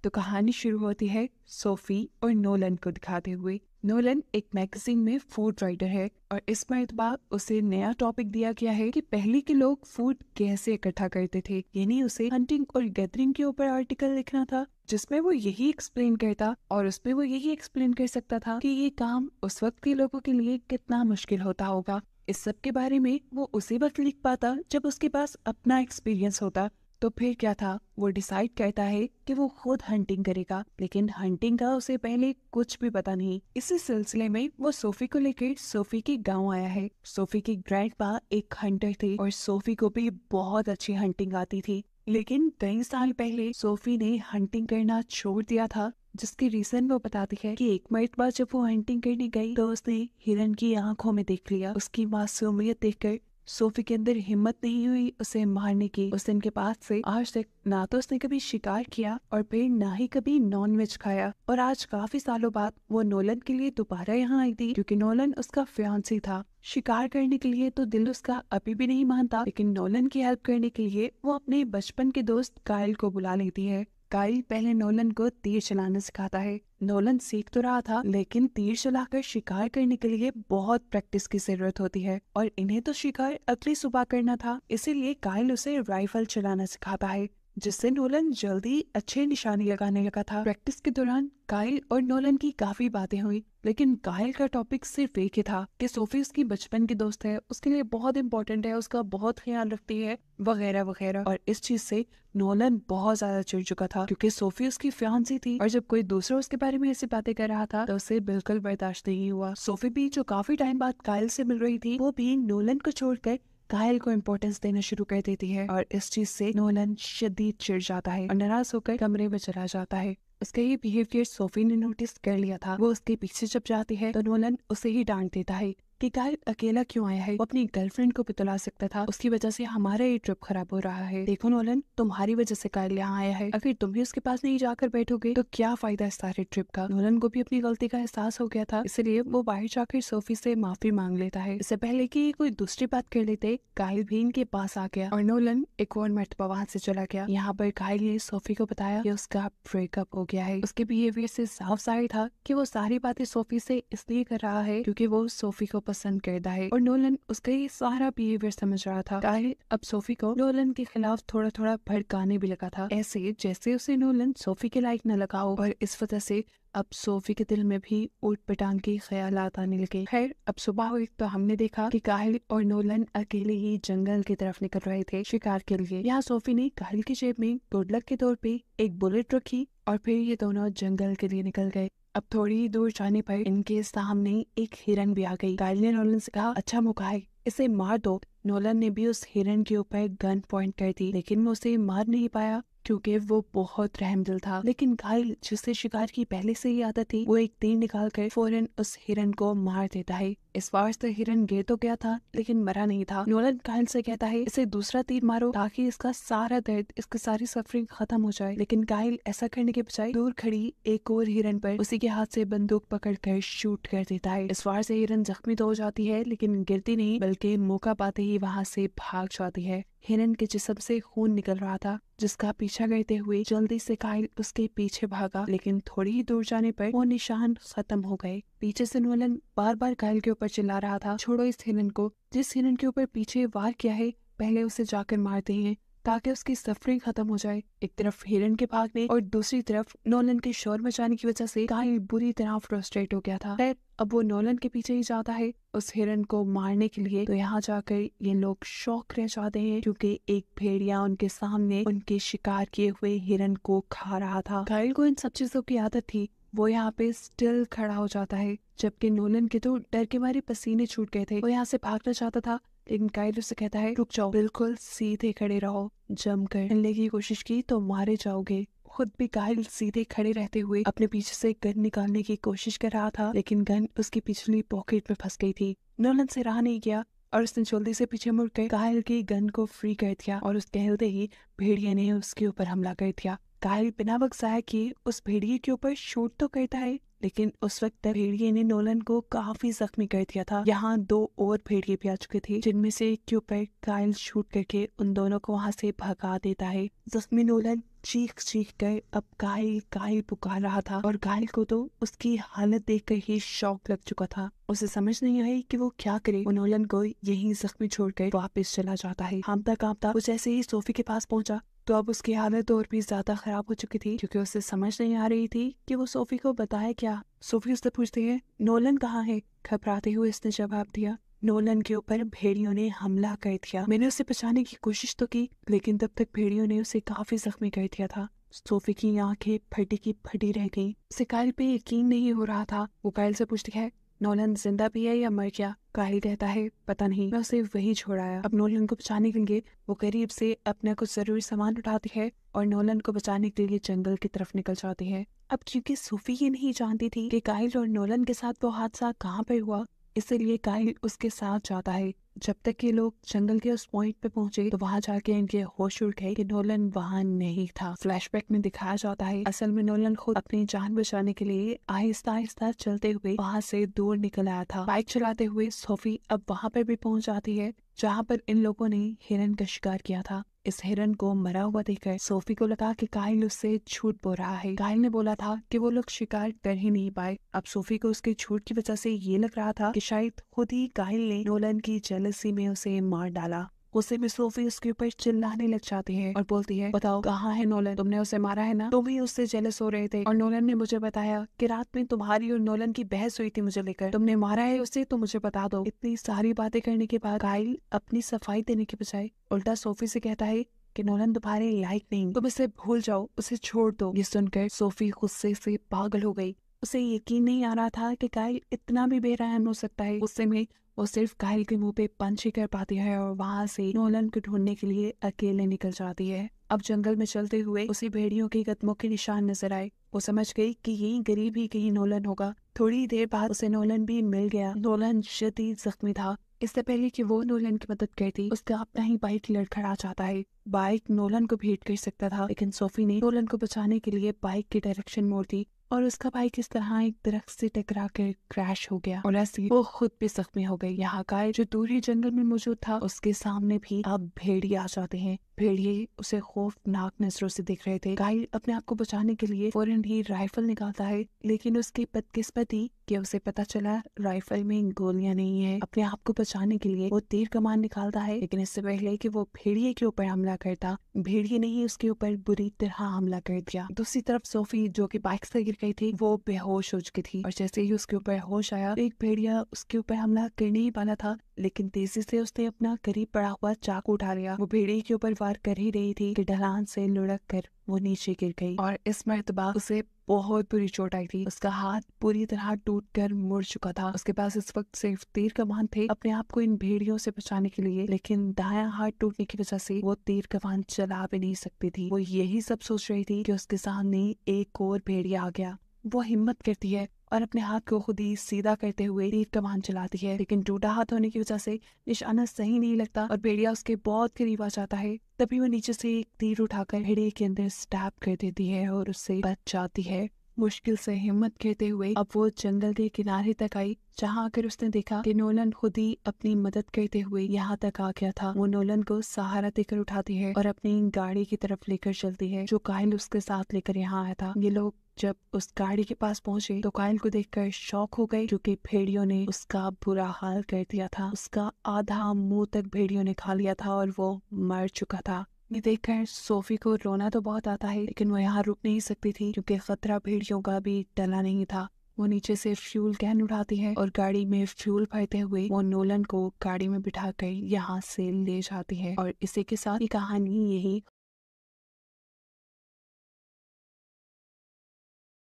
तो कहानी शुरू होती है सोफी और नोलन को दिखाते हुए। नोलन एक मैगजीन में फूड राइटर है और इस मर्तबा उसे नया टॉपिक दिया गया है कि पहले के लोग फूड कैसे इकट्ठा करते थे। यानी उसे हंटिंग और गैदरिंग के ऊपर आर्टिकल लिखना था जिसमें वो यही एक्सप्लेन करता और उसमें वो यही एक्सप्लेन कर सकता था कि ये काम उस वक्त के लोगों के लिए कितना मुश्किल होता होगा। इस सब के बारे में वो उसी वक्त लिख पाता जब उसके पास अपना एक्सपीरियंस होता। तो फिर क्या था, वो डिसाइड करता है कि वो खुद हंटिंग करेगा, लेकिन हंटिंग का उसे पहले कुछ भी पता नहीं। इसी सिलसिले में वो सोफी को लेकर सोफी के गांव आया है। सोफी के ग्रैंडपा एक हंटर थे और सोफी को भी बहुत अच्छी हंटिंग आती थी, लेकिन कई साल पहले सोफी ने हंटिंग करना छोड़ दिया था, जिसकी रीजन वो बताती है कि एक मर्तबा जब वो हंटिंग करने गई तो उसने हिरन की आंखों में देख लिया। उसकी मासूमियत देखकर सोफी के अंदर हिम्मत नहीं हुई उसे मारने की। उस दिन के बाद से आज तक ना तो उसने कभी शिकार किया और फिर ना ही कभी नॉन वेज खाया। और आज काफी सालों बाद वो नोलन के लिए दोबारा यहाँ आई थी, क्योंकि नोलन उसका फियांसी था। शिकार करने के लिए तो दिल उसका अभी भी नहीं मानता, लेकिन नोलन की हेल्प करने के लिए वो अपने बचपन के दोस्त काइल को बुला लेती है। काइल पहले नोलन को तीर चलाना सिखाता है। नोलन सीख तो रहा था, लेकिन तीर चलाकर शिकार करने के लिए बहुत प्रैक्टिस की जरूरत होती है और इन्हें तो शिकार अगली सुबह करना था, इसीलिए काइल उसे राइफल चलाना सिखाता है, जिससे नोलन जल्दी अच्छे निशाने लगाने लगा था। प्रैक्टिस के दौरान काइल और नोलन की काफी बातें हुई, लेकिन काइल का टॉपिक सिर्फ एक ही था कि सोफी उसकी बचपन की दोस्त है, उसके लिए बहुत इंपॉर्टेंट है, उसका बहुत ख्याल रखती है, वगैरह वगैरह। और इस चीज से नोलन बहुत ज्यादा चिढ़ चुका था, क्योंकि सोफी उसकी फियांसी थी और जब कोई दूसरा उसके बारे में ऐसी बातें कर रहा था तो उसे बिल्कुल बर्दाश्त नहीं हुआ। सोफी भी जो काफी टाइम बाद काइल से मिल रही थी, वो भी नोलन को छोड़कर काइल को इम्पोर्टेंस देना शुरू कर देती है और इस चीज से नोलन शदीद चिढ़ जाता है और नाराज होकर कमरे में चला जाता है। उसका ये बिहेवियर सोफी ने नोटिस कर लिया था। वो उसके पीछे जब जाती है तो नोलन उसे ही डांट देता है कि काइल अकेला क्यों आया है, वो अपनी गर्लफ्रेंड को भी तो ला सकता था, उसकी वजह से हमारा ये ट्रिप खराब हो रहा है। देखो नोलन, तुम्हारी वजह से काइल यहाँ आया है, अगर तुम भी उसके पास नहीं जाकर बैठोगे तो क्या फायदा इस सारे ट्रिप का। नोलन को भी अपनी गलती का एहसास हो गया था, इसलिए वो बाहर जाकर सोफी से माफी मांग लेता है। इससे पहले कि ये कोई दूसरी बात कर लेते, काइल भी इनके पास आ गया और नोलन एक और मर्तबा वहाँ से चला गया। यहाँ पर काइल ने सोफी को बताया कि उसका ब्रेकअप हो गया है। उसके बिहेवियर से साफ जाहिर था कि वो सारी बातें सोफी से इसलिए कर रहा है क्योंकि वो सोफी को पसंद करता है और नोलन उसका ये सारा बिहेवियर समझ रहा था। काइल अब सोफी को नोलन के खिलाफ थोड़ा थोड़ा भड़काने भी लगा था, ऐसे जैसे उसे नोलन सोफी के लायक न लगा हो, और इस वजह से अब सोफी के दिल में भी ऊट पटांग के ख्यालात आने लगे। खैर, अब सुबह हुई तो हमने देखा कि काइल और नोलन अकेले ही जंगल की तरफ निकल रहे थे शिकार के लिए। यहाँ सोफी ने काइल की जेब में गुड लक के तौर पे एक बुलेट रखी और फिर ये दोनों जंगल के लिए निकल गए। अब थोड़ी ही दूर जाने पर इनके सामने एक हिरन भी आ गई। काइल ने नोलन से कहा, अच्छा मौका है, इसे मार दो। नोलन ने भी उस हिरन के ऊपर गन पॉइंट कर दी, लेकिन वो उसे मार नहीं पाया क्योंकि वो बहुत रहमदिल था। लेकिन काइल, जिसे शिकार की पहले से ही आदत थी, वो एक तीर निकाल कर फौरन उस हिरन को मार देता है। इस बार तो हिरन गिर तो गया था लेकिन मरा नहीं था। नोलन काइल से कहता है, इसे दूसरा तीर मारो ताकि इसका सारा दर्द, इसकी सारी सफरिंग खत्म हो जाए। लेकिन काइल ऐसा करने के बजाय दूर खड़ी एक और हिरन पर उसी के हाथ से बंदूक पकड़कर शूट कर देता है। इस बार से हिरन जख्मी तो हो जाती है लेकिन गिरती नहीं, बल्कि मौका पाते ही वहाँ से भाग जाती है। हिरन के जिस्म से खून निकल रहा था, जिसका पीछा करते हुए जल्दी से काइल उसके पीछे भागा, लेकिन थोड़ी ही दूर जाने पर वो निशान खत्म हो गए। पीछे से नोलन बार बार काइल के ऊपर चिल्ला रहा था, छोड़ो इस हिरन को, जिस हिरन के ऊपर पीछे वार किया है पहले उसे जाकर मारते हैं ताकि उसकी सफरिंग खत्म हो जाए। एक तरफ हिरन के भागने और दूसरी तरफ नोलन के शोर मचाने की वजह से काइल बुरी तरह फ्रस्ट्रेट हो गया था। खैर, अब वो नोलन के पीछे ही जाता है उस हिरन को मारने के लिए। तो यहाँ जाकर ये लोग शौक रह जाते हैं क्योंकि एक भेड़िया उनके सामने उनके शिकार किए हुए हिरन को खा रहा था। काइल को इन सब चीजों की आदत थी, वो यहाँ पे स्टिल खड़ा हो जाता है, जबकि नोलन के तो डर के मारे पसीने छूट गए थे। वो यहाँ से भागना चाहता था, लेकिन काइल उससे कहता है, रुक जाओ, बिल्कुल सीधे खड़े रहो, जमकर हिलने की कोशिश की तो मारे जाओगे। खुद भी काइल सीधे खड़े रहते हुए अपने पीछे से गन निकालने की कोशिश कर रहा था, लेकिन गन उसकी पिछली पॉकेट में फंस गई थी। नोलन से रहा नहीं गया और उसने जल्दी से पीछे मुड़कर काइल की गन को फ्री कर दिया और उसके हिलते ही भेड़िया ने उसके ऊपर हमला कर दिया। काइल बिना वक्त जाया किए उस भेड़िए के ऊपर शूट तो करता है, लेकिन उस वक्त तक भेड़िए ने नोलन को काफी जख्मी कर दिया था। यहाँ 2 और भेड़िए भी आ चुके थे, जिनमें से एक के ऊपर काइल शूट करके उन दोनों को वहां से भगा देता है। जख्मी नोलन चीख चीख कर अब काइल काइल पुकार रहा था और काइल को तो उसकी हालत देखकर ही शौक लग चुका था। उसे समझ नहीं आई कि वो क्या करे। वो नोलन को यहीं जख्मी छोड़कर वापस चला जाता है। कांपता कांपता वो जैसे ही सोफी के पास पहुंचा तो अब उसकी हालत और भी ज्यादा खराब हो चुकी थी, क्योंकि उसे समझ नहीं आ रही थी कि वो सोफी को बताए क्या। सोफी उससे पूछती है, नोलन कहाँ है? घबराते हुए उसने जवाब दिया, नोलन के ऊपर भेड़ियों ने हमला कर दिया। मैंने उसे बचाने की कोशिश तो की, लेकिन तब तक भेड़ियों ने उसे काफी जख्मी कर दिया था। सोफी की आंखें फटी की फटी रह गई। उसे काइल पे यकीन नहीं हो रहा था। वो काइल से पूछती है, नोलन जिंदा भी है या मर गया? काइल कहता है, पता नहीं, मैं उसे वही छोड़ाया। अब नोलन को बचाने के लिए वो करीब से अपना कुछ जरूरी सामान उठाती है और नोलन को बचाने के लिए जंगल की तरफ निकल जाती है। अब क्योंकि सोफी ये नहीं जानती थी कि काइल और नोलन के साथ वो हादसा कहाँ पे हुआ, इसलिए काइल उसके साथ जाता है। जब तक ये लोग जंगल के उस पॉइंट पे पहुंचे तो वहां जाके इनके होश उड़ गए कि नोलन वहां नहीं था। फ्लैशबैक में दिखाया जाता है असल में नोलन खुद अपनी जान बचाने के लिए आहिस्ता आहिस्ता चलते हुए वहां से दूर निकल आया था। बाइक चलाते हुए सोफी अब वहां पर भी पहुंच जाती है जहाँ पर इन लोगों ने हिरन का शिकार किया था। इस हिरन को मरा हुआ देखकर सोफी को लगा कि काइल उससे झूठ बोल रहा है। काइल ने बोला था कि वो लोग शिकार कर ही नहीं पाए। अब सोफी को उसके झूठ की वजह से ये लग रहा था कि शायद खुद ही काइल ने नोलन की जेलसी में उसे मार डाला। गुस्से में सोफी उसके ऊपर चिल्लाने लग जाती है और बोलती है, बताओ कहाँ है नोलन? तुमने उसे मारा है ना? तुम ही उससे जेलस हो रहे थे और नोलन ने मुझे बताया कि रात में तुम्हारी और नोलन की बहस हुई थी मुझे लेकर। तुमने मारा है उसे तो मुझे बता दो। इतनी सारी बातें करने के बाद काइल अपनी सफाई देने के बजाय उल्टा सोफी से कहता है कि नोलन तुम्हारे लायक नहीं, तुम इसे भूल जाओ, उसे छोड़ दो। ये सुनकर सोफी गुस्से से पागल हो गई। उसे यकीन नहीं आ रहा था कि काइल इतना भी बेरहम हो सकता है। गुस्से में वो सिर्फ काइल के मुंह पे पंच ही कर पाती है और वहां से नोलन को ढूंढने के लिए अकेले निकल जाती है। अब जंगल में चलते हुए उसे भेड़ियों के कदमों के निशान नजर आए। वो समझ गई कि यही गरीब ही कहीं नोलन होगा। थोड़ी देर बाद उसे नोलन भी मिल गया। नोलन शदीद जख्मी था। इससे पहले कि वो नोलन की मदद करती, उसका अपना ही बाइक लड़खड़ा जाता है। बाइक नोलन को भेंट कर सकता था, लेकिन सोफी ने नोलन को बचाने के लिए बाइक की डायरेक्शन मोड़ दी और उसका बाइक इस तरह एक दरख्त से टकरा कर क्रैश हो गया और ऐसे वो खुद भी जख्मी हो गई। यहाँ काइल जो दूर ही जंगल में मौजूद था, उसके सामने भी अब भेड़िए आ जाते हैं। भेड़िए उसे खौफनाक नजरों से देख रहे थे। काइल अपने आप को बचाने के लिए फौरन ही राइफल निकालता है, लेकिन उसकी बदकिस्मती कि उसे पता चला राइफल में गोलियां नहीं है। अपने आप को बचाने के लिए वो तीर कमान निकालता है, लेकिन इससे पहले कि वो भेड़िए के ऊपर हमला करता, भेड़िए ने ही उसके ऊपर बुरी तरह हमला कर दिया। दूसरी तरफ सोफी जो कि बाइक से गिर गई थी, वो बेहोश हो चुकी थी और जैसे ही उसके ऊपर होश आया, एक भेड़िया उसके ऊपर हमला करने ही वाला था, लेकिन तेजी से उसने अपना करीब पड़ा हुआ चाकू उठा लिया। वो भेड़िए के ऊपर वार कर ही रही थी कि ढलान से लुढ़क कर वो नीचे गिर गई और इस मर्तबा उसे बहुत बुरी चोट आई थी। उसका हाथ पूरी तरह टूटकर मुड़ चुका था। उसके पास इस वक्त सिर्फ तीर कमान थे अपने आप को इन भेड़ियों से बचाने के लिए, लेकिन दायां हाथ टूटने की वजह से वो तीर कमान चला भी नहीं सकती थी। वो यही सब सोच रही थी कि उसके सामने एक और भेड़िया आ गया। वो हिम्मत करती है और अपने हाथ को खुद ही सीधा करते हुए तीर कमान चलाती है, लेकिन टूटा हाथ होने की वजह से निशाना सही नहीं लगता और भेड़िया उसके बहुत करीब आ जाता है। तभी वो नीचे से एक तीर उठाकर भेड़िए के अंदर स्टैब कर देती है और उससे बच जाती है। मुश्किल से हिम्मत करते हुए अब वो जंगल के किनारे तक आई, जहाँ आकर उसने देखा कि नोलन खुद ही अपनी मदद करते हुए यहाँ तक आ गया था। वो नोलन को सहारा देकर उठाती है और अपनी गाड़ी की तरफ लेकर चलती है जो काइल उसके साथ लेकर यहाँ आया था। ये लोग जब उस गाड़ी के पास पहुंचे तो काइल को देखकर शॉक हो गए, क्योंकि भेड़ियों ने उसका बुरा हाल कर दिया था। उसका आधा मुंह तक भेड़ियों ने खा लिया था और वो मर चुका था। ये देखकर सोफी को रोना तो बहुत आता है, लेकिन वो यहाँ रुक नहीं सकती थी क्योंकि खतरा भेड़ियों का भी टला नहीं था। वो नीचे से फ्यूल कैन उठाती है और गाड़ी में फ्यूल भरते हुए वो नोलन को गाड़ी में बिठाकर यहाँ से ले जाती है और इसी के साथ ये कहानी यही